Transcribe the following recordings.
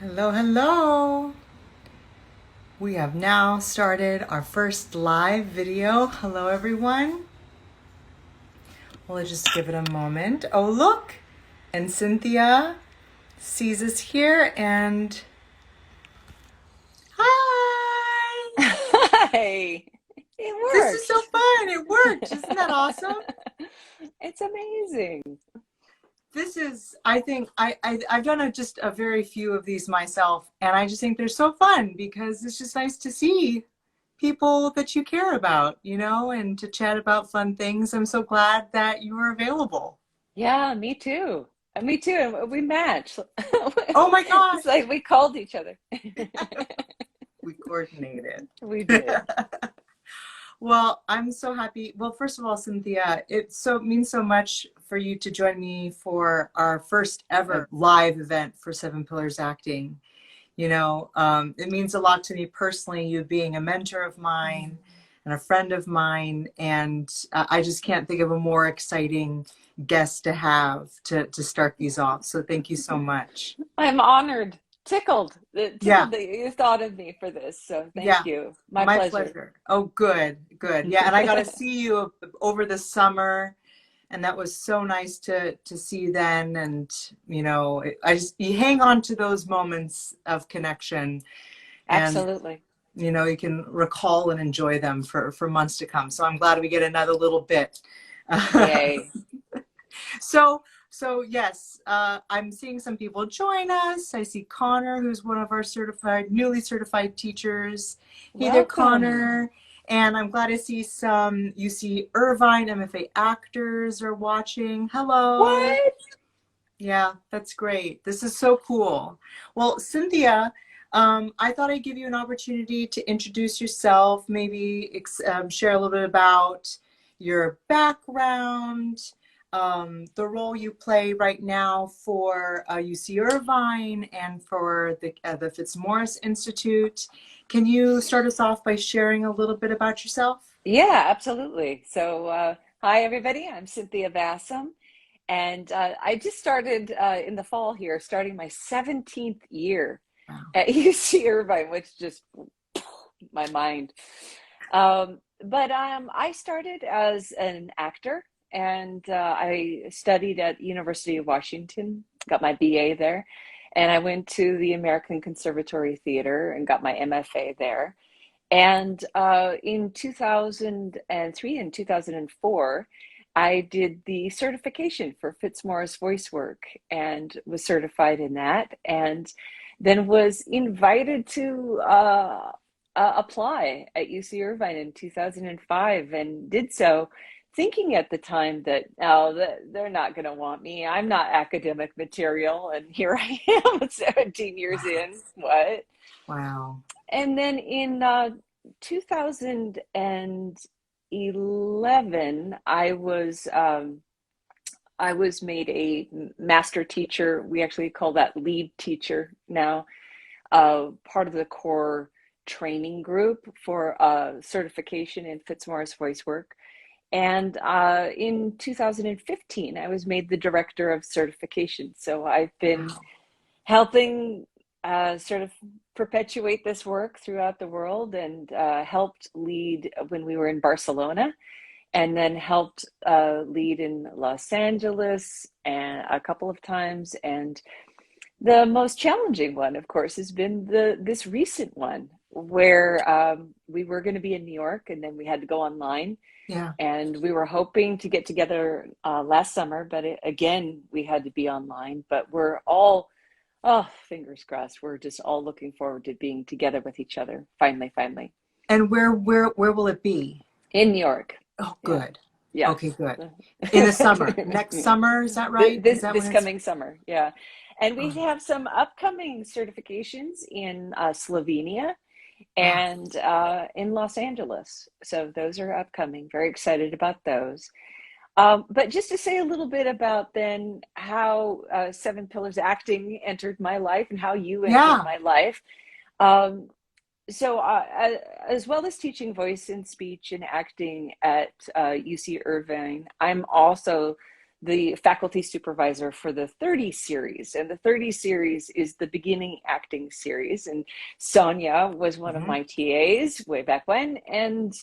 Hello, hello. We have now started our first live video. Hello, everyone. We'll just give it a moment. Oh, look. And Cynthia sees us here and hi. Hi. It This is so worked. fun. It worked. Isn't that awesome? It's amazing. This is, I think, I've done just a very few of these myself, and I just think they're so fun because it's just nice to see people that you care about, and to chat about fun things. I'm so glad that you were available. Yeah, me too. Me too. And we match. Oh my It's gosh, like we called each other. we coordinated. We did. Well, I'm so happy. Well, first of all, Cynthia, it means so much for you to join me for our first ever live event for Seven Pillars Acting. It means a lot to me personally, you being a mentor of mine and a friend of mine. And I just can't think of a more exciting guest to have to start these off. So thank you so much. I'm honored, Yeah, tickled that you thought of me for this. So thank yeah, you. My my pleasure. pleasure. Oh, good, good. Yeah, and I got to see you over the summer. And that was so nice to see you then. And, you hang on to those moments of connection. And Absolutely. you can recall and enjoy them for months to come. So I'm glad we get another little bit. Yay. so so yes, I'm seeing some people join us. I see Connor, who's one of our newly certified teachers. Hey there, Welcome. Connor. And I'm glad to see some UC-Irvine MFA actors are watching. Hello. What? Yeah, that's great. This is so cool. Well, Cynthia, I thought I'd give you an opportunity to introduce yourself, maybe share a little bit about your background, the role you play right now for UC Irvine and for the Fitzmaurice Institute. Can you start us off by sharing a little bit about yourself? Yeah, absolutely. So, hi everybody. I'm Cynthia Bassham. And I just started in the fall here, starting my 17th year Wow. at UC Irvine, which just my mind. But I started as an actor, and I studied at University of Washington, got my BA there, and I went to the American Conservatory Theater and got my MFA there. And in 2003 and 2004, I did the certification for Fitzmaurice voice work and was certified in that, and then was invited to apply at UC Irvine in 2005 and did so, thinking at the time that, oh, they're not going to want me. I'm not academic material. And here I am 17 years in. What? Wow. And then in 2011, I was made a master teacher. We actually call that lead teacher now, part of the core training group for certification in Fitzmaurice voice work. And in 2015, I was made the director of certification. So I've been Wow. helping sort of perpetuate this work throughout the world, and helped lead when we were in Barcelona, and then helped lead in Los Angeles and a couple of times. And the most challenging one, of course, has been this recent one where we were going to be in New York, and then we had to go online. Yeah. And we were hoping to get together last summer, but again, we had to be online. But we're all, oh, fingers crossed. We're just all looking forward to being together with each other. Finally, finally. And where will it be? In New York. Oh, Yeah. good. Yeah. Okay, good. In the summer, next summer, is that right? Is that when This it's? coming summer. Yeah. And we Oh, have some upcoming certifications in Slovenia wow. and in Los Angeles. So those are upcoming. Very excited about those. But just to say a little bit about then how Seven Pillars Acting entered my life and how you entered Yeah. my life. Um, so as well as teaching voice and speech and acting at UC Irvine, I'm also the faculty supervisor for the 30 series. And the 30 series is the beginning acting series. And Sonya was one of my TAs way back when. And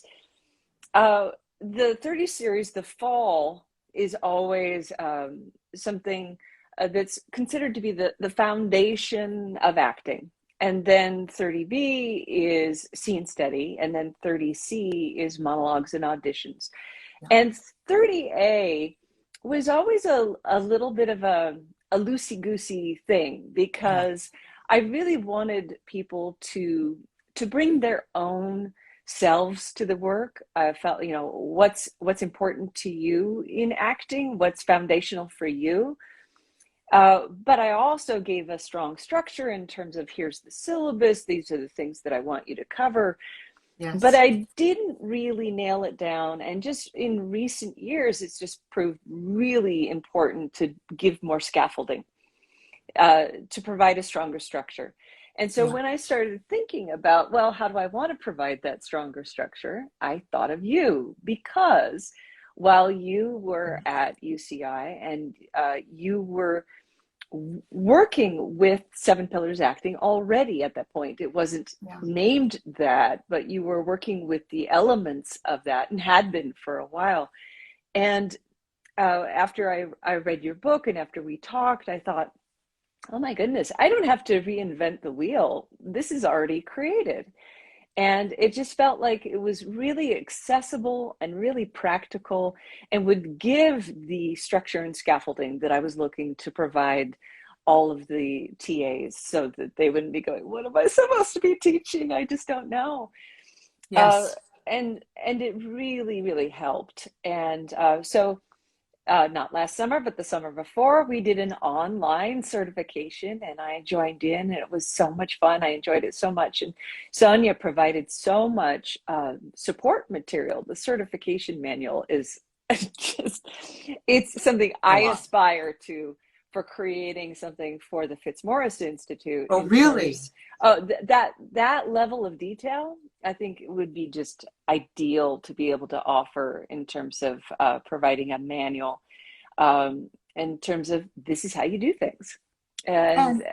the 30 series, the fall, is always something that's considered to be the foundation of acting. And then 30B is scene study. And then 30C is monologues and auditions. Yeah. And 30A was always a little bit of a loosey-goosey thing, because I really wanted people to bring their own selves to the work. I felt, you know, what's important to you in acting, what's foundational for you. But I also gave a strong structure in terms of, here's the syllabus, these are the things that I want you to cover. Yes. But I didn't really nail it down. And just in recent years, it's just proved really important to give more scaffolding, to provide a stronger structure. And so when I started thinking about, well, how do I want to provide that stronger structure? I thought of you, because while you were at UCI and you were working with Seven Pillars Acting already at that point. It wasn't named that, but you were working with the elements of that and had been for a while. And after I read your book and after we talked, I thought, oh my goodness, I don't have to reinvent the wheel. This is already created. And it just felt like it was really accessible and really practical, and would give the structure and scaffolding that I was looking to provide all of the TAs, so that they wouldn't be going, what am I supposed to be teaching? I just don't know. Yes. And it really, really helped. And so not last summer, but the summer before, we did an online certification, and I joined in, and it was so much fun. I enjoyed it so much. And Sonya provided so much support material. The certification manual is just, it's something I aspire to, for creating something for the Fitzmaurice Institute. Oh, really? That level of detail, I think it would be just ideal to be able to offer in terms of providing a manual, in terms of, this is how you do things. And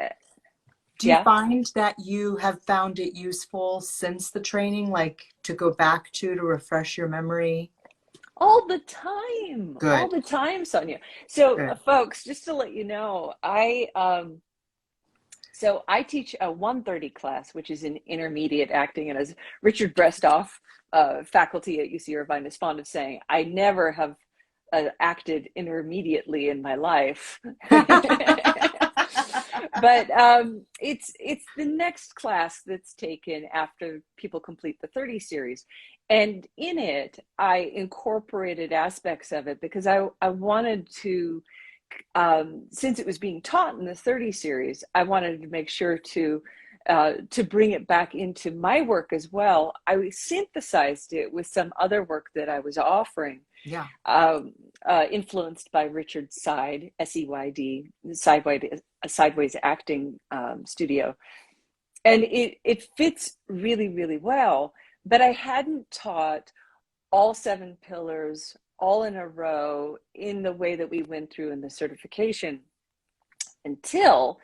do you find that you have found it useful since the training, like to go back to refresh your memory? All the time. Good. All the time, Sonya. So folks, just to let you know, so I teach a 130 class, which is in intermediate acting. And as Richard Brestoff, faculty at UC-Irvine, is fond of saying, I never have acted intermediately in my life. But it's the next class that's taken after people complete the 30 series. And in it, I incorporated aspects of it because I wanted to, since it was being taught in the 30 series, I wanted to make sure to bring it back into my work as well. I synthesized it with some other work that I was offering, influenced by Richard's Side, SEYD, Sideways Acting Studio. And it fits really, really well. But I hadn't taught all 7 pillars all in a row in the way that we went through in the certification until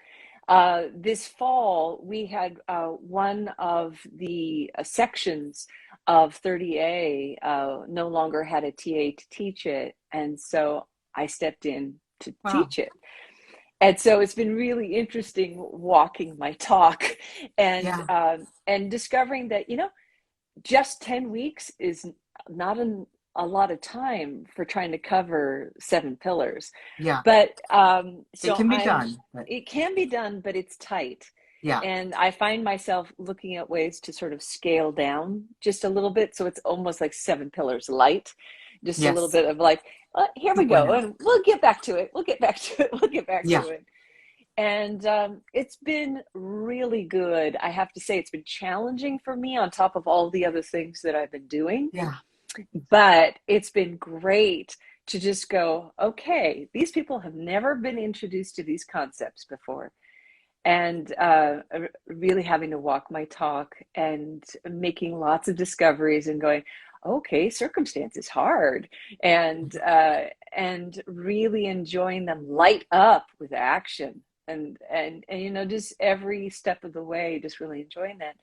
this fall. We had one of the sections of 30A no longer had a TA to teach it. And so I stepped in to teach it. And so it's been really interesting walking my talk and discovering that, you know, just 10 weeks is not a lot of time for trying to cover 7 pillars. Yeah. But so it can be done. It can be done, but it's tight. Yeah. And I find myself looking at ways to sort of scale down just a little bit. So it's almost like 7 pillars light, just a little bit of like, here we go. And we'll get back to it. We'll get back to it. And it's been really good. I have to say, it's been challenging for me on top of all the other things that I've been doing. Yeah. But it's been great to just go, okay, these people have never been introduced to these concepts before. And really having to walk my talk and making lots of discoveries and going, okay, circumstance is hard, and really enjoying them light up with action, and you know, just every step of the way, just really enjoying that.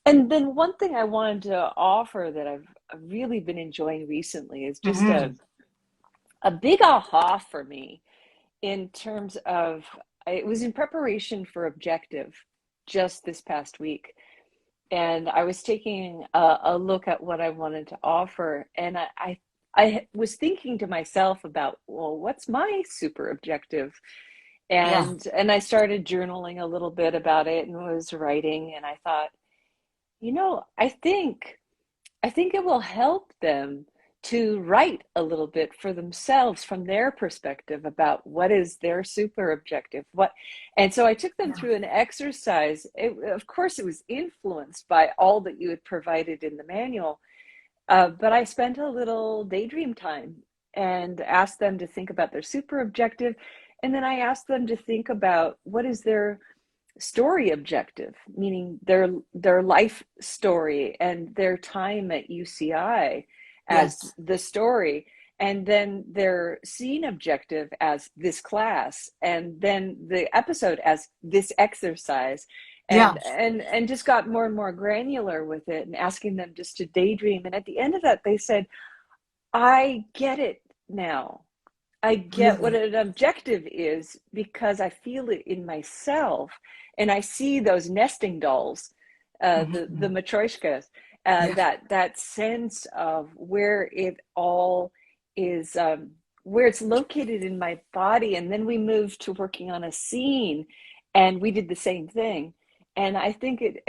And then one thing I wanted to offer that I've really been enjoying recently is just Mm-hmm. a big aha for me in terms of, it was in preparation for objective just this past week. And I was taking a look at what I wanted to offer. And I was thinking to myself about, well, what's my super objective? Yeah. And I started journaling a little bit about it and was writing. And I thought, you know, I think it will help them to write a little bit for themselves from their perspective about what is their super objective. And so I took them Yeah. through an exercise. Of course, it was influenced by all that you had provided in the manual, but I spent a little daydream time and asked them to think about their super objective. And then I asked them to think about what is their story objective, meaning their life story and their time at UCI as Yes. the story, and then their scene objective as this class, and then the episode as this exercise, Yeah. and just got more and more granular with it, and asking them just to daydream. And at the end of that, they said, I get it now. I get what Really. an objective is because I feel it in myself, and I see those nesting dolls, the Mm-hmm. matryoshkas, Yeah. that sense of where it all is, where it's located in my body. And then we moved to working on a scene, and we did the same thing. And I think it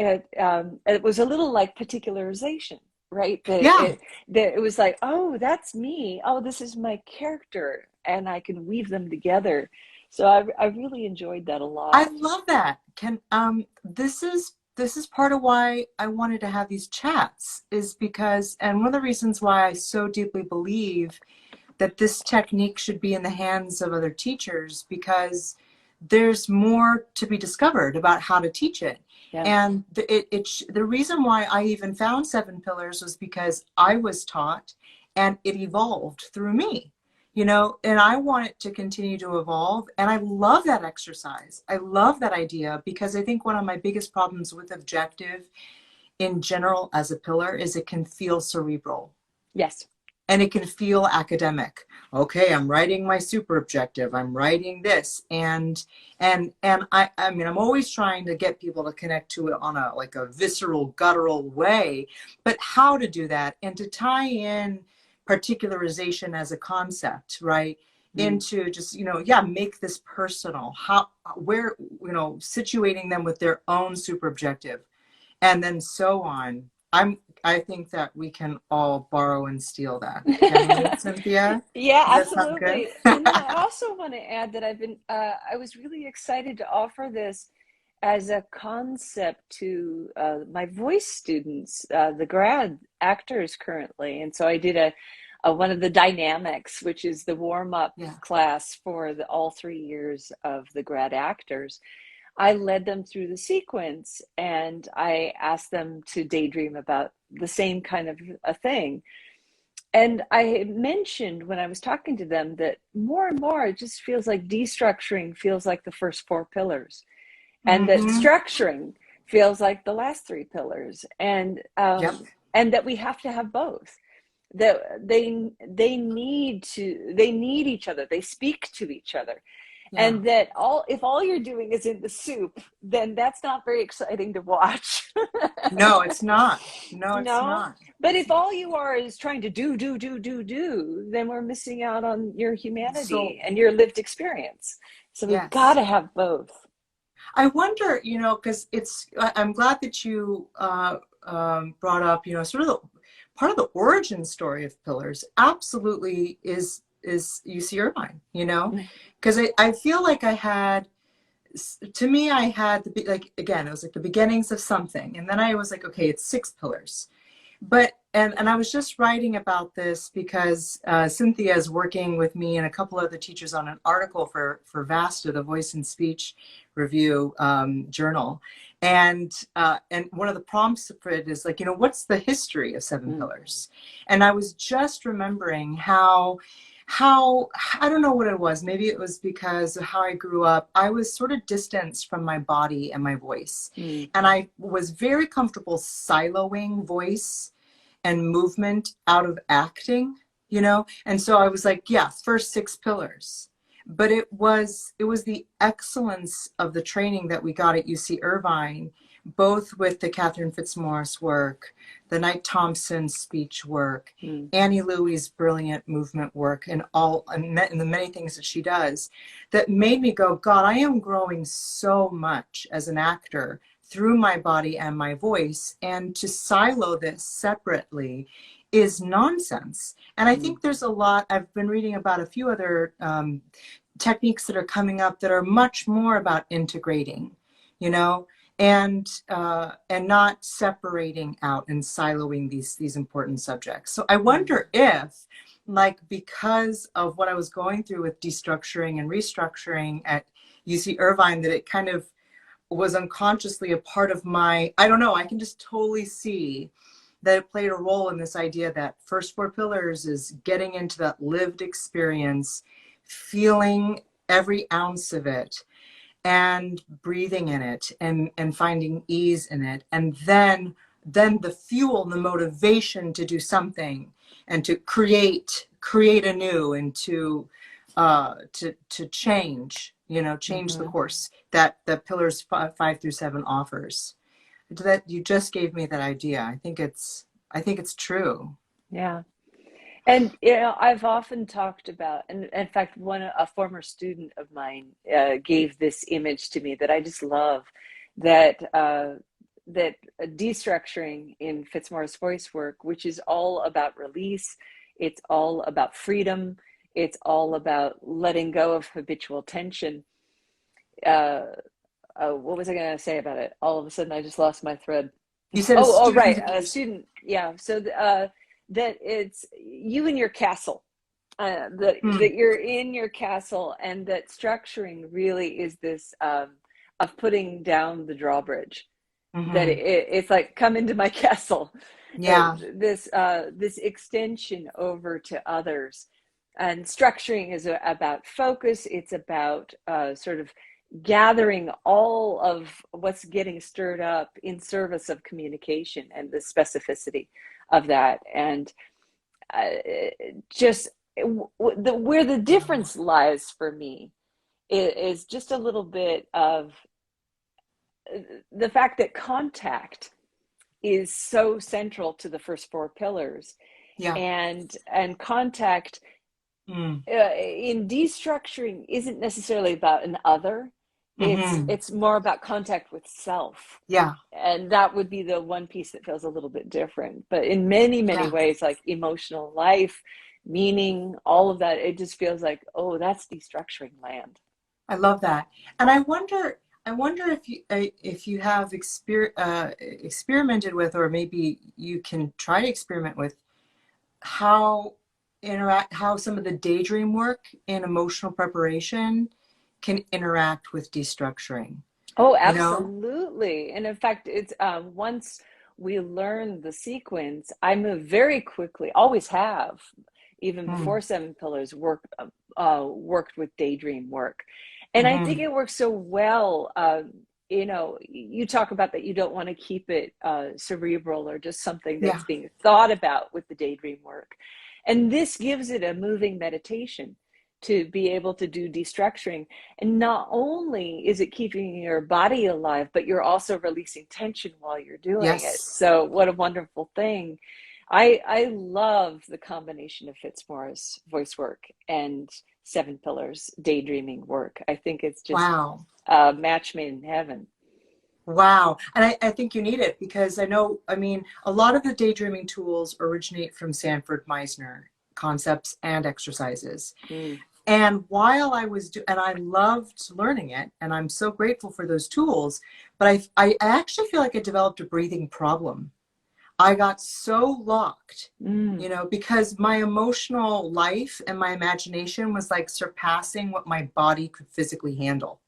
was a little like particularization, right? Yeah. That it was like, oh, that's me. Oh, this is my character, and I can weave them together. So I really enjoyed that a I lot. love that. This is part of why I wanted to have these chats, is because, and one of the reasons why I so deeply believe that this technique should be in the hands of other teachers, because there's more to be discovered about how to teach it. Yeah. And the reason why I even found seven pillars was because I was taught and it evolved through me, and I want it to continue to evolve. And I love that exercise. I love that idea, because I think one of my biggest problems with objective in general as a pillar is it can feel cerebral. Yes. And it can feel academic. Okay, I'm writing my super objective. I'm writing this, and I mean, I'm always trying to get people to connect to it on a visceral, guttural way. But how to do that, and to tie in particularization as a concept, right, Mm. into just make this personal. Where situating them with their own super objective, and then so on. I think that we can all borrow and steal that. Can we, Cynthia? Yeah, Does that sound good? absolutely. And then I also want to add that I was really excited to offer this as a concept to my voice students, the grad actors currently. And so I did a one of the dynamics, which is the warm up Yeah. class for all 3 years of the grad actors. I led them through the sequence, and I asked them to daydream about the same kind of a thing. And I mentioned when I was talking to them that more and more it just feels like destructuring feels like the first four pillars, and that Mm-hmm. structuring feels like the last three pillars, Yep. and that we have to have both. That they need each other. They speak to each other. Yeah. And that if all you're doing is in the soup, then that's not very exciting to watch. No, it's not. No, it's No, not. but if all you are is trying to do, then we're missing out on your So, humanity and your lived experience. So we've got yes. to have both. I wonder, because I'm glad that you brought up, sort of part of the origin story of pillars absolutely is UC-Irvine, because I feel like to me, I had like, again, it was like the beginnings of something. And then I was like, okay, it's six pillars. But and I was just writing about this because Cynthia is working with me and a couple other teachers on an article for VASTA, the Voice and Speech Review journal, and one of the prompts for it is like, what's the history of seven pillars? And I was just remembering how I don't know what it was. Maybe it was because of how I grew up. I was sort of distanced from my body and my voice, and I was very comfortable siloing voice and movement out of acting, and so I was like, yeah, first six pillars. But it was the excellence of the training that we got at UC-Irvine, both with the Catherine Fitzmaurice work, the Knight Thompson speech work, Annie Louie's brilliant movement work, and the many things that she does, that made me go, God, I am growing so much as an actor through my body and my voice, and to silo this separately is nonsense. And I think there's a lot, I've been reading about a few other techniques that are coming up that are much more about integrating, and not separating out and siloing these important subjects. So I wonder if, like, because of what I was going through with destructuring and restructuring at UC-Irvine, that it kind of was unconsciously a part of my, I don't know, I can just totally see that it played a role in this idea that first four pillars is getting into that lived experience, feeling every ounce of it, and breathing in it, and finding ease in it, and then the fuel and the motivation to do something and to create anew, and to change, change the course that the pillars 5 through 7 offers. That you just gave me that idea. I think it's true. Yeah. And I've often talked about, and in fact, a former student of mine gave this image to me that I just love, that destructuring in Fitzmaurice voice work, which is all about release, it's all about freedom, it's all about letting go of habitual tension. What was I going to say about it? All of a sudden, I just lost my thread. You said right, a student. Yeah, so that it's you in your castle, that you're in your castle, and that structuring really is this of putting down the drawbridge. That it's like, come into my castle. Yeah. This extension over to others, and structuring is about focus. It's about sort of gathering all of what's getting stirred up in service of communication and the specificity of that. And just where the difference lies for me is just a little bit of the fact that contact is so central to the first four pillars. Yeah. And contact in destructuring isn't necessarily about an other. It's more about contact with self. Yeah. And that would be the one piece that feels a little bit different. But in many ways, like emotional life, meaning, all of that, it just feels like, oh, that's destructuring land. I love that. And I wonder if you have experimented with, or maybe you can try to experiment with, how some of the daydream work in emotional preparation can interact with destructuring. Oh, absolutely. And in fact, it's once we learn the sequence, I move very quickly, always have, even before seven pillars, worked with daydream work. And I think it works so well. You talk about that you don't want to keep it cerebral or just something that's being thought about with the daydream work. And this gives it a moving meditation to be able to do destructuring. And not only is it keeping your body alive, but you're also releasing tension while you're doing it. So what a wonderful thing. I love the combination of Fitzmaurice voice work and seven pillars daydreaming work. I think it's just a match made in heaven. Wow. And I think you need it, because a lot of the daydreaming tools originate from Sanford Meisner concepts and exercises. And while I was and I loved learning it, and I'm so grateful for those tools, but I actually feel like I developed a breathing problem. I got so locked, Mm. because my emotional life and my imagination was like surpassing what my body could physically handle.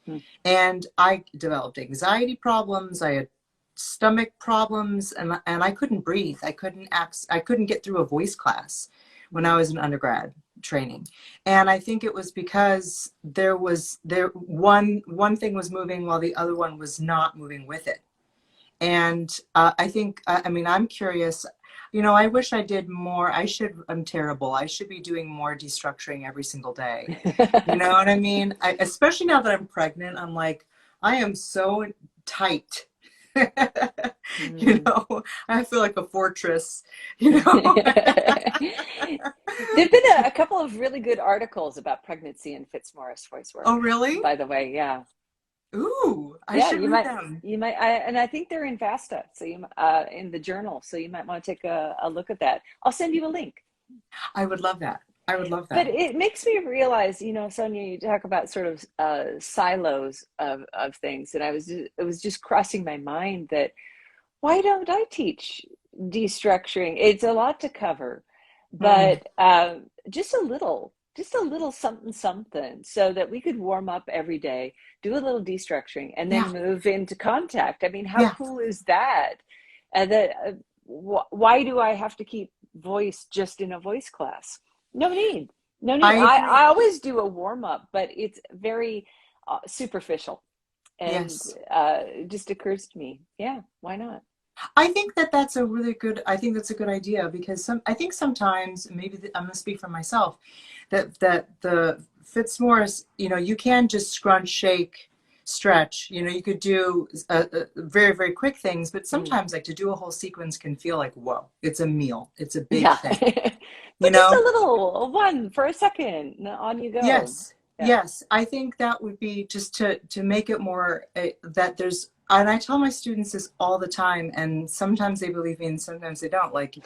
Mm. And I developed anxiety problems. I had stomach problems, and I couldn't breathe. I couldn't get through a voice class when I was in undergrad training. And I think it was because one thing was moving while the other one was not moving with it. And I think, I mean, I'm curious, I wish I did more. I'm terrible. I should be doing more destructuring every single day. You know what I mean? Especially now that I'm pregnant, I'm like, I am so tight. Mm. I feel like a fortress. There've been a couple of really good articles about pregnancy and Fitzmaurice voice Oh, work, really? by the way. Yeah. Ooh, I Yeah, should read them. and I think they're in FASTA, so in the journal, so you might want to take a look at that. I'll send you a link. I would love that. I would love But that. it makes me realize, Sonia, you talk about sort of silos of things, and it was just crossing my mind that why don't I teach destructuring? It's a lot to cover, Mm, but just a little something something, so that we could warm up every day, do a little destructuring, and yeah, then move into contact. I mean, how yeah. cool is that? Why do I have to keep voice just in a voice class? No need. No need. I I agree. always do a warm up, but it's very superficial. And Yes. it just occurs to me, yeah, why not? I think I think that's a good idea, because I think sometimes, maybe I'm going to speak for myself, that the Fitzmaurice, you can just scrunch, shake, stretch, you could do very, very quick things, but Mm. sometimes like to do a whole sequence can feel like, whoa, it's a meal. It's a big Yeah. thing, you But just a know? little one for a second, on you go. Yes, Yeah. yes. I think that would be just to make it more that there's, and I tell my students this all the time, and sometimes they believe me and sometimes they don't. Like,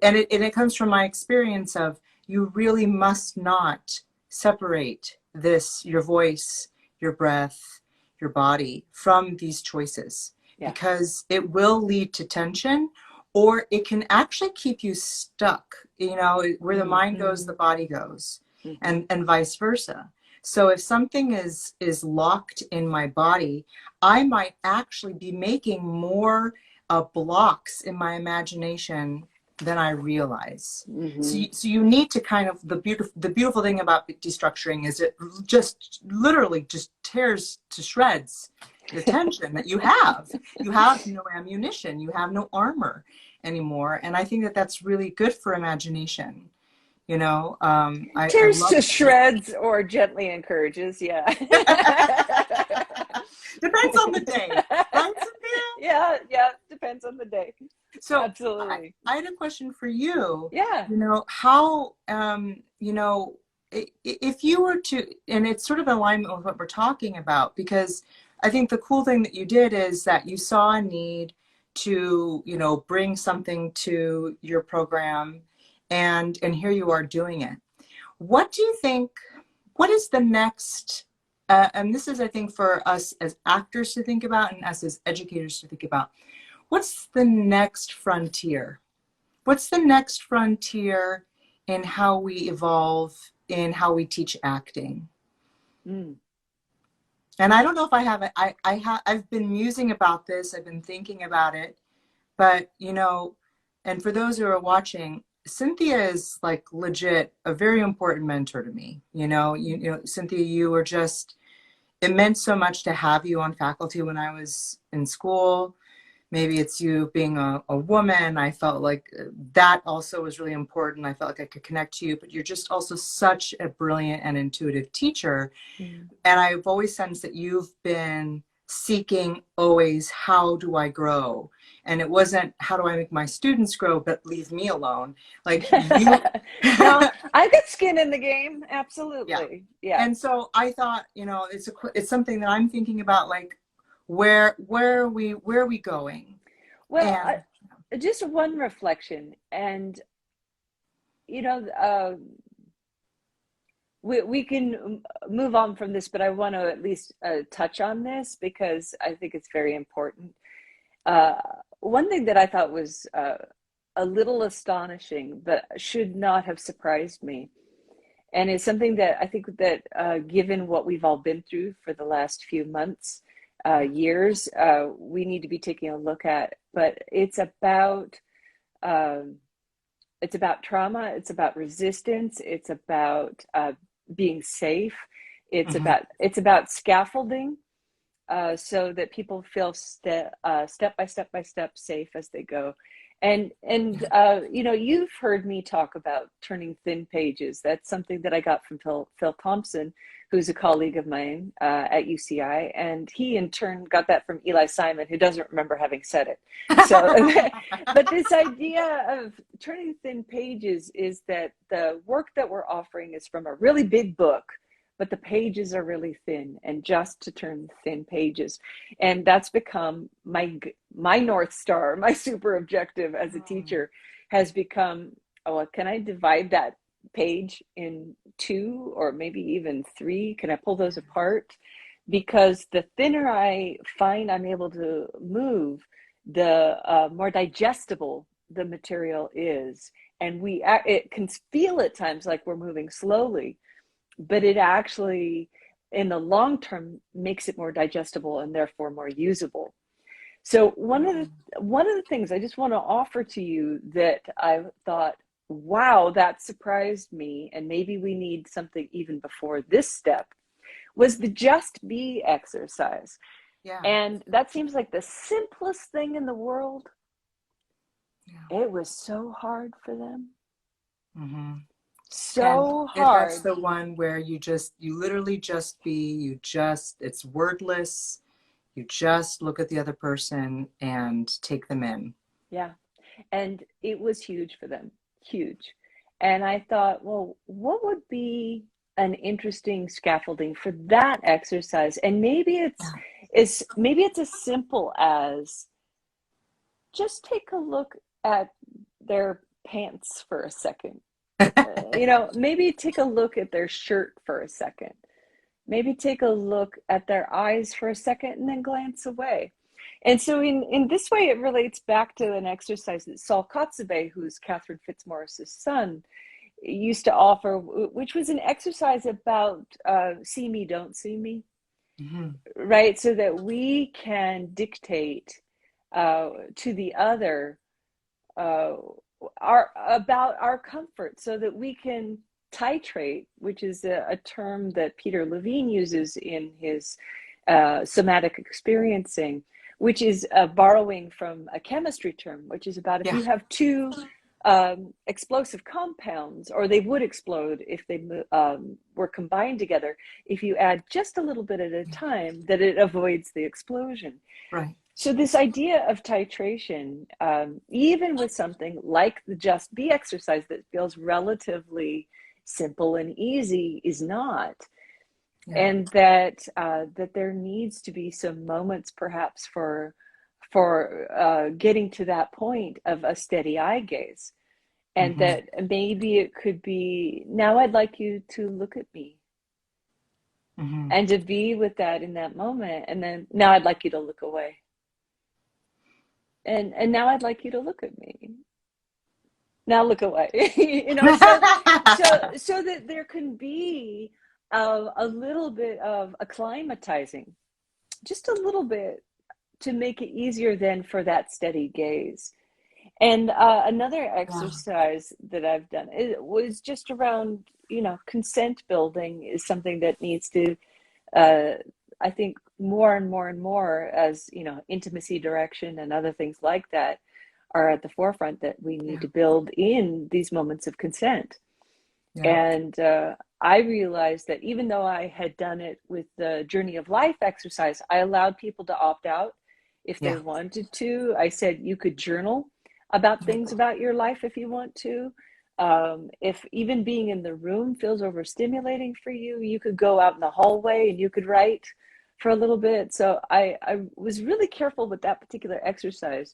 and it comes from my experience of, you really must not separate your voice, your breath, your body from these choices, Yeah. because it will lead to tension, or it can actually keep you stuck. Where the mind goes, the Hmm. body goes, Hmm. and vice versa. So if something is locked in my body, I might actually be making more blocks in my imagination than I realize. So Hmm. you need to kind of, the beautiful thing about destructuring is it just literally just tears to shreds the tension that you have. You have no ammunition, you have no armor anymore, and I think that that's really good for imagination. I Tears love to it. shreds or gently encourages. Yeah. Depends on the day, right, Cynthia? Yeah. Yeah. Depends on the day. So Absolutely. I had a question for you. Yeah. How, if you were to, and it's sort of in alignment with what we're talking about, because I think the cool thing that you did is that you saw a need to, bring something to your program, and here you are doing it. What do you think, what is the next, and this is, I think, for us as actors to think about and us as educators to think about, what's the next frontier? What's the next frontier in how we evolve, in how we teach acting? Mm. And I don't know if I have it. I've been musing about this. I've been thinking about it, but and for those who are watching, Cynthia is like legit a very important mentor to me. Cynthia, you were just, it meant so much to have you on faculty when I was in school. Maybe it's you being a woman. I felt like that also was really important. I felt like I could connect to you, but you're just also such a brilliant and intuitive teacher. Mm. And I've always sensed that you've been seeking always, how do I grow? And it wasn't, how do I make my students grow, but leave me alone. Like you. No, I've got skin in the game. Yeah. Absolutely. Yeah. And so I thought, it's something that I'm thinking about, like, where are we going? Well, And just one reflection, and you know, uh, we can move on from this, but I want to at least touch on this because I think it's very important. Uh, one thing that I thought was a little astonishing, but should not have surprised me, and it's something that I think that given what we've all been through for the last few months, years, we need to be taking a look at. But it's about trauma, it's about resistance, it's about being safe, it's about scaffolding, so that people feel step by step safe as they go. And you know, you've heard me talk about turning thin pages. That's something that I got from Phil Thompson, who's a colleague of mine at UCI, and he in turn got that from Eli Simon, who doesn't remember having said it. So, but this idea of turning thin pages is that the work that we're offering is from a really big book, but the pages are really thin, and just to turn thin pages. And that's become my North Star, my super objective as a teacher has become, oh, can I divide that page in two or maybe even three? Can I pull those apart? Because the thinner I find I'm able to move, the more digestible the material is. And it can feel at times like we're moving slowly, but it actually, in the long term, makes it more digestible and therefore more usable. So one of the things I just want to offer to you that I thought, wow, that surprised me, and maybe we need something even before this step, was the just be exercise. Yeah. And that seems like the simplest thing in the world. Yeah. It was so hard for them. Mm-hmm. So and hard. That's the one where you literally just be, it's wordless. You just look at the other person and take them in. Yeah. And it was huge for them, huge. And I thought, well, what would be an interesting scaffolding for that exercise? And maybe it's as simple as just take a look at their pants for a second. You know, maybe take a look at their shirt for a second. Maybe take a look at their eyes for a second and then glance away. And so in this way, it relates back to an exercise that Saul Kotzebue, who's Catherine Fitzmaurice's son, used to offer, which was an exercise about see me, don't see me, right? So that we can dictate to the other about our comfort, so that we can titrate, which is a term that Peter Levine uses in his somatic experiencing, which is borrowing from a chemistry term, which is about if you have two explosive compounds, or they would explode if they were combined together, if you add just a little bit at a time, that it avoids the explosion. Right. So this idea of titration, even with something like the Just Be exercise that feels relatively simple and easy, is not. Yeah. And that there needs to be some moments perhaps for getting to that point of a steady eye gaze. And that maybe it could be, now I'd like you to look at me. And to be with that in that moment. And then now I'd like you to look away. And now I'd like you to look at me. Now look away. You know, so that there can be a little bit of acclimatizing, just a little bit, to make it easier then for that steady gaze. And another exercise that I've done, it was just around, you know, consent building is something that needs to, I think, more and more and more, as, you know, intimacy direction and other things like that are at the forefront, that we need to build in these moments of consent. And I realized that even though I had done it with the Journey of Life exercise, I allowed people to opt out if they wanted to. I said you could journal about things about your life if you want to. If even being in the room feels overstimulating for you, you could go out in the hallway and you could write for a little bit. So I was really careful with that particular exercise.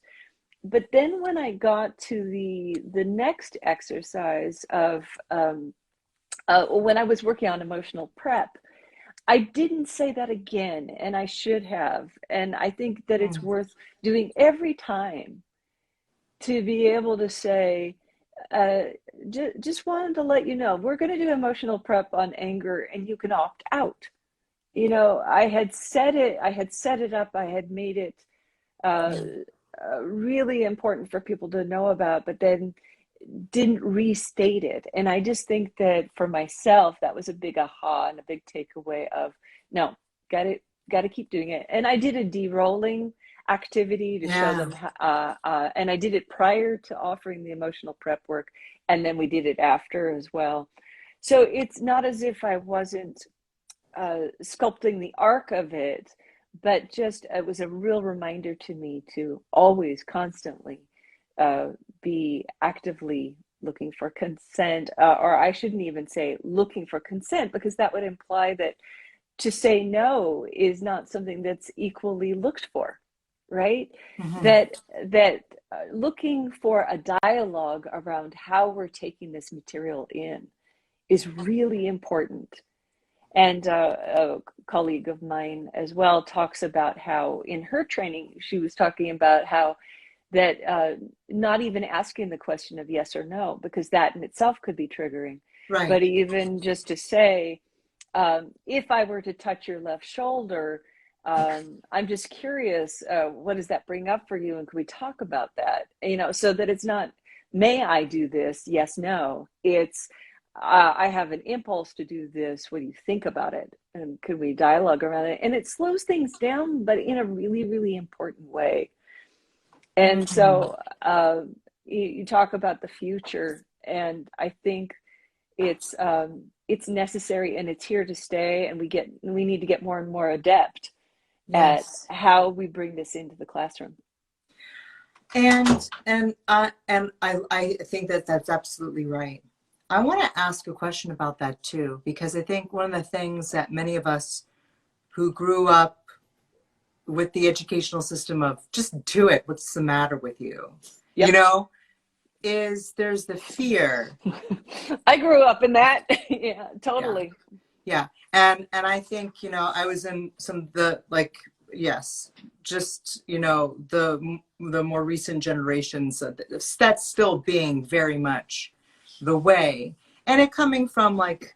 But then when I got to the next exercise of when I was working on emotional prep, I didn't say that again, and I should have. And I think that it's Mm. worth doing every time to be able to say, uh, just wanted to let you know, we're going to do emotional prep on anger and you can opt out. You know, I had set it up, I had made it uh, Yeah. really important for people to know about, but then didn't restate it. And I just think that for myself, that was a big aha and a big takeaway of no, got it, got to keep doing it. And I did a de-rolling activity to show Yeah. them, and I did it prior to offering the emotional prep work, and then we did it after as well. So it's not as if I wasn't sculpting the arc of it, but just it was a real reminder to me to always, constantly uh, be actively looking for consent, or I shouldn't even say looking for consent, because that would imply that to say no is not something that's equally looked for, right? Hmm. That looking for a dialogue around how we're taking this material in is really important. And a colleague of mine as well talks about how in her training, she was talking about how that not even asking the question of yes or no, because that in itself could be triggering, but Right. even just to say, if I were to touch your left shoulder, I'm just curious, what does that bring up for you? And can we talk about that? You know, so that it's not, may I do this? Yes, no. It's, I have an impulse to do this. What do you think about it? And could we dialogue around it? And it slows things down, but in a really, really important way. And Hmm. so you talk about the future, and I think it's necessary and it's here to stay. And we need to get more and more adept at Yes. how we bring this into the classroom. And I think that that's absolutely right. I want to ask a question about that too, because I think one of the things that many of us who grew up with the educational system of just do it, what's the matter with you? You Yep. know, is there's the fear. I grew up in that. Yeah, Yeah. totally. Yeah. And I think, I was in some of the like, yes, just, the more recent generations, that's still being very much the way. And it coming from like,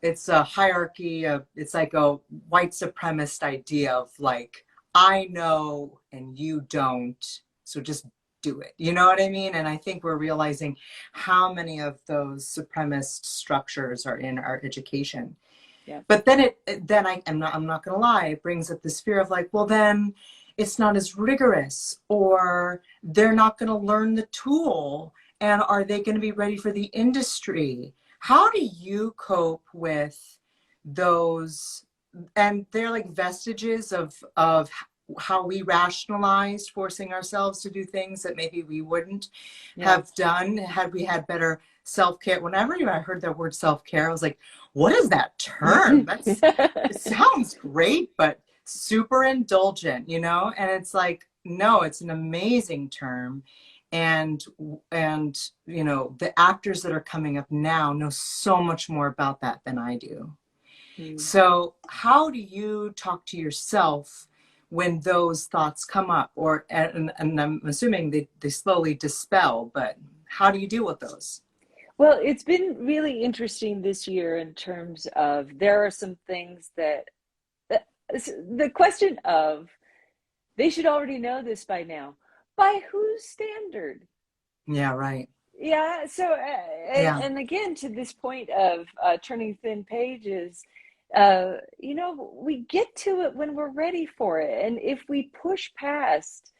it's a hierarchy of, it's like a white supremacist idea of like, I know and you don't, so just do it. You know what I mean? And I think we're realizing how many of those supremacist structures are in our education. Yep. But then I'm not gonna lie, it brings up this fear of like, well then it's not as rigorous, or they're not gonna learn the tool, and are they gonna be ready for the industry? How do you cope with those? And they're like vestiges of how we rationalized forcing ourselves to do things that maybe we wouldn't Yeah. have done had we had better self-care. Whenever I heard that word self-care, I was like, what is that term? It sounds great, but super indulgent, And it's like, no, it's an amazing term. And the actors that are coming up now know so much more about that than I do. Mm. So how do you talk to yourself when those thoughts come up? And I'm assuming they slowly dispel, but how do you deal with those? Well, it's been really interesting this year in terms of there are some things that the question of they should already know this by now. By whose standard? Yeah, right. Yeah. So, Yeah. and again, to this point of turning thin pages, we get to it when we're ready for it. And if we push past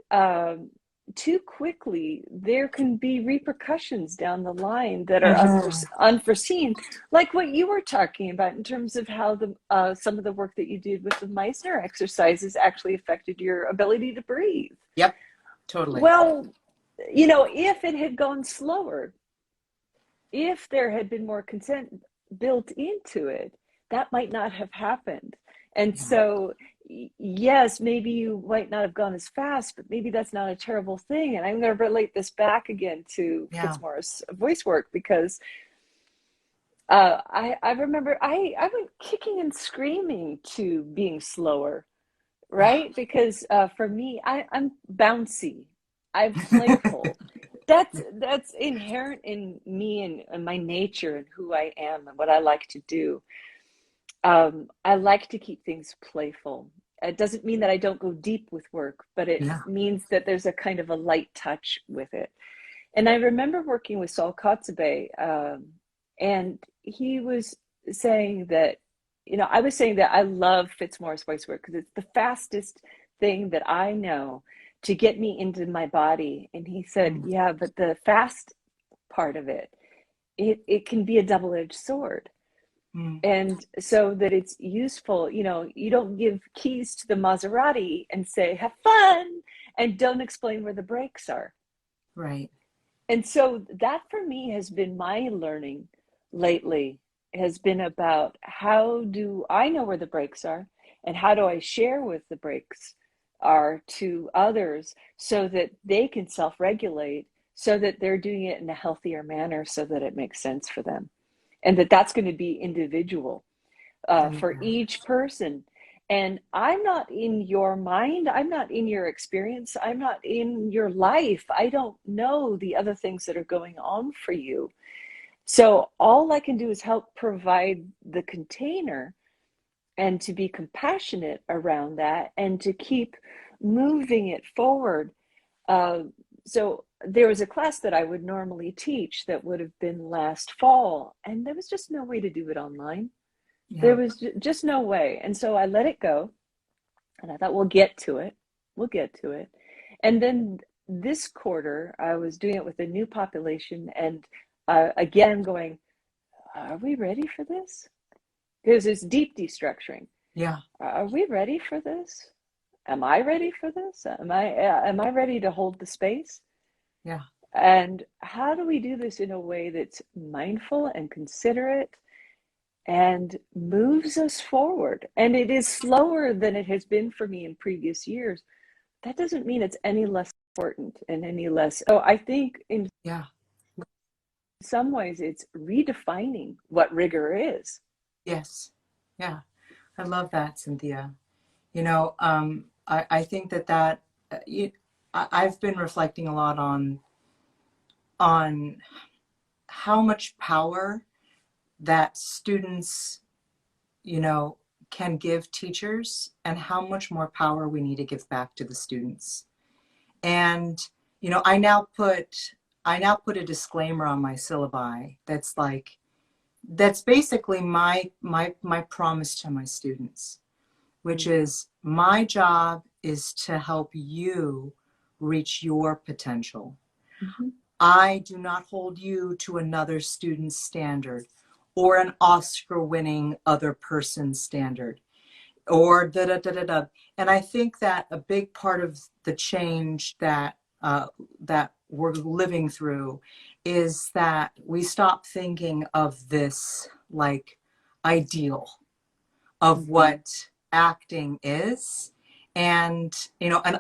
um, too quickly, there can be repercussions down the line that are Mhm. unforeseen, like what you were talking about in terms of how the some of the work that you did with the Meissner exercises actually affected your ability to breathe. Yep, totally. Well, if it had gone slower, if there had been more consent built into it, that might not have happened. And Yeah. so, yes, maybe you might not have gone as fast, but maybe that's not a terrible thing. And I'm going to relate this back again to Yeah. Fitzmaurice voice work, because I remember I went kicking and screaming to being slower, right? Because for me, I'm bouncy, I'm playful. That's inherent in me and my nature and who I am and what I like to do. I like to keep things playful. It doesn't mean that I don't go deep with work, but it Yeah. means that there's a kind of a light touch with it. And I remember working with Saul Kotzebue, and he was saying that, I was saying that I love Fitzmaurice voice work because it's the fastest thing that I know to get me into my body. And he said, Mm, yeah, but the fast part of it can be a double-edged sword. mm, And so that it's useful, you don't give keys to the Maserati and say, have fun, and don't explain where the brakes are. right. And so that for me has been my learning lately, has been about how do I know where the brakes are and how do I share with the brakes are to others so that they can self-regulate, so that they're doing it in a healthier manner so that it makes sense for them. And that's going to be individual I love for that. each person. And I'm not in your mind. I'm not in your experience. I'm not in your life. I don't know the other things that are going on for you. So all I can do is help provide the container and to be compassionate around that and to keep moving it forward. Uh, so there was a class that I would normally teach that would have been last fall, and there was just no way to do it online. There Yeah. was just no way. And so I let it go and I thought, we'll get to it. We'll get to it. And then this quarter, I was doing it with a new population. And again, going, are we ready for this? Because it's deep destructuring. Yeah. Are we ready for this? Am I ready for this? Am I ready to hold the space? Yeah. And how do we do this in a way that's mindful and considerate and moves us forward? And it is slower than it has been for me in previous years. That doesn't mean it's any less important and any less. So I think in Yeah. some ways it's redefining what rigor is. Yes. Yeah. I love that, Cynthia. I think I've been reflecting a lot on how much power that students, you know, can give teachers and how much more power we need to give back to the students. And, I now put a disclaimer on my syllabi that's basically my promise to my students, which is my job is to help you reach your potential. Mm-hmm. I do not hold you to another student's standard or an Oscar winning other person's standard or da da da da da. And I think that a big part of the change that we're living through is that we stop thinking of this like ideal of Mm-hmm. what acting is. And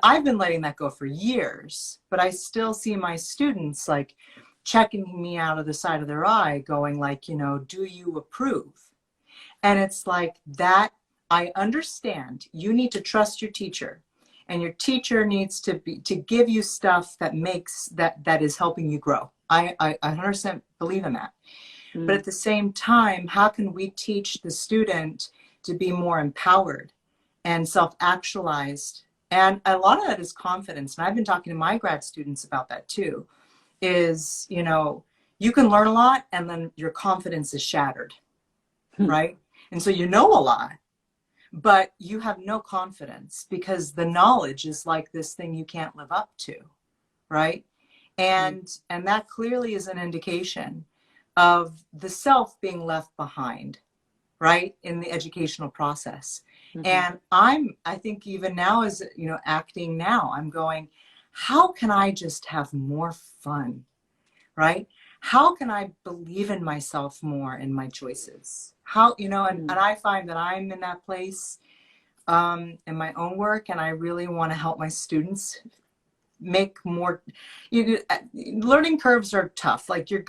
I've been letting that go for years, but I still see my students like checking me out of the side of their eye going like, do you approve? And it's like that. I understand you need to trust your teacher, and your teacher needs to give you stuff that is helping you grow. I 100% believe in that. But Mm-hmm. at the same time, how can we teach the student to be more empowered and self-actualized? And a lot of that is confidence. And I've been talking to my grad students about that too, is, you can learn a lot and then your confidence is shattered, right? And so you know a lot, but you have no confidence because the knowledge is like this thing you can't live up to, right? And that clearly is an indication of the self being left behind, right, in the educational process. Mm-hmm. And I think even now, as acting now, I'm going, how can I just have more fun, right? How can I believe in myself more in my choices? And I find that I'm in that place in my own work, and I really want to help my students make more. Learning curves are tough. Like you're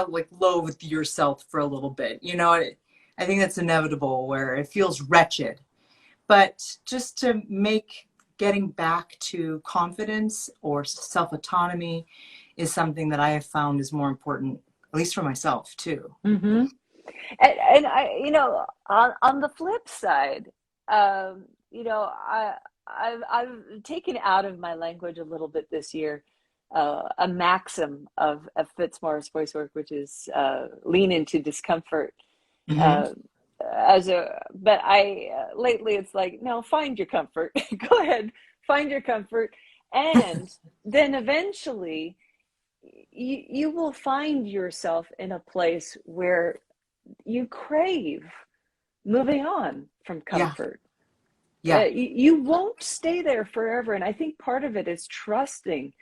like loathe yourself for a little bit. You know, I think that's inevitable where it feels wretched. But just to make getting back to confidence or self-autonomy is something that I have found is more important, at least for myself too. Mm-hmm. And I, you know, on the flip side, you know, I've taken out of my language a little bit this year a maxim of Fitzmaurice voice work, which is lean into discomfort. Mm-hmm. Uh, but I lately it's like, no, find your comfort. Go ahead, find your comfort, and then eventually you will find yourself in a place where you crave moving on from Yeah. comfort. Yeah. You won't stay there forever. And I think part of it is trusting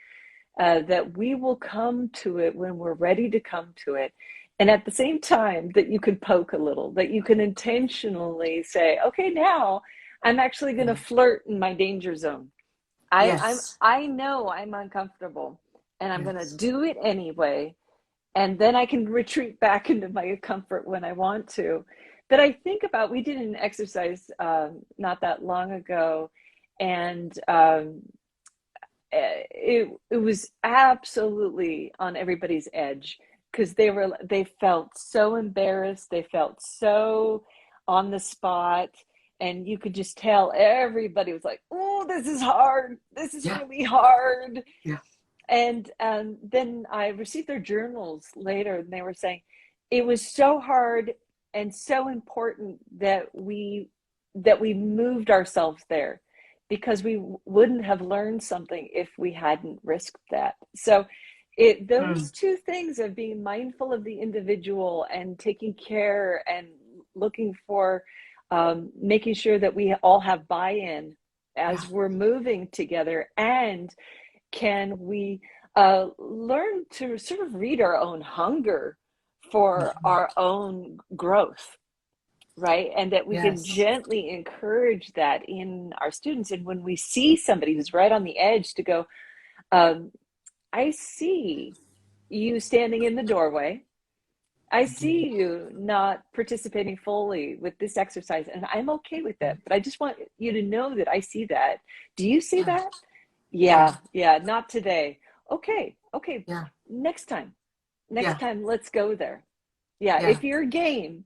that we will come to it when we're ready to come to it. And at the same time, that you can poke a little, that you can intentionally say, okay, now I'm actually going to flirt in my danger zone. Yes. I know I'm uncomfortable and I'm going to Yes. do it anyway. And then I can retreat back into my comfort when I want to. But I think about, we did an exercise not that long ago, and it was absolutely on everybody's edge because they felt so embarrassed, they felt so on the spot, and you could just tell everybody was like, "Oh, this is hard. This is Yeah. really hard." Yeah. And then I received their journals later, and they were saying it was so hard and so important that we moved ourselves there, because we wouldn't have learned something if we hadn't risked that. So those two things of being mindful of the individual and taking care and looking for making sure that we all have buy-in as we're moving together, and can we learn to sort of read our own hunger for our own growth, right? And that we can Yes. gently encourage that in our students. And when we see somebody who's right on the edge, to go, I see you standing in the doorway. I see you not participating fully with this exercise, and I'm okay with that. But I just want you to know that I see that. Do you see that? Yeah. Yeah, not today. Okay, Yeah. next time. Yeah. Next time, let's go there. Yeah, Yeah. if you're game,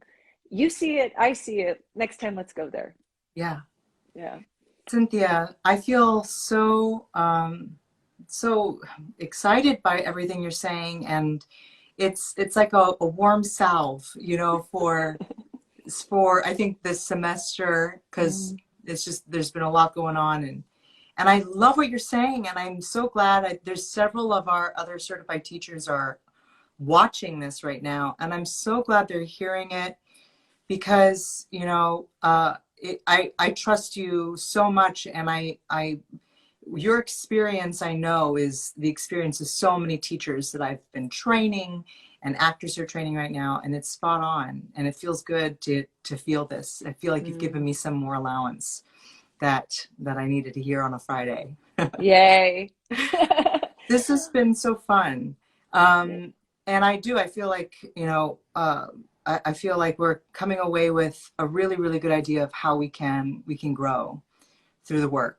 you see it, I see it. Next time, let's go there. Yeah. Yeah. Cynthia, I feel so excited by everything you're saying, and it's like a warm salve, you know, for I think this semester, because it's just there's been a lot going on, and I love what you're saying, and I'm so glad there's several of our other certified teachers are watching this right now, and I'm so glad they're hearing it, because you know I trust you so much, and your experience, I know, is the experience of so many teachers that I've been training and actors are training right now, and it's spot on, and it feels good to feel this. I feel like you've given me some more allowance that I needed to hear on a Friday. Yay. This has been so fun. And I feel like, you know, I feel like we're coming away with a really, really good idea of how we can grow through the work.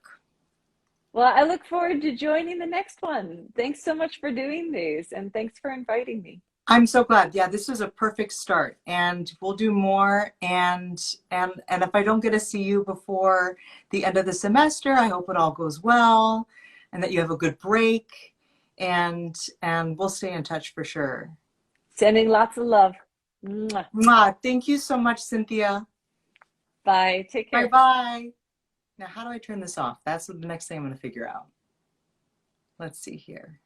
Well, I look forward to joining the next one. Thanks so much for doing these, and thanks for inviting me. I'm so glad. Yeah, this was a perfect start, and we'll do more. And if I don't get to see you before the end of the semester, I hope it all goes well, and that you have a good break. And we'll stay in touch for sure. Sending lots of love. Mwah. Mwah. Thank you so much, Cynthia. Bye. Take care. Bye-bye. Now, how do I turn this off? That's the next thing I'm going to figure out. Let's see here.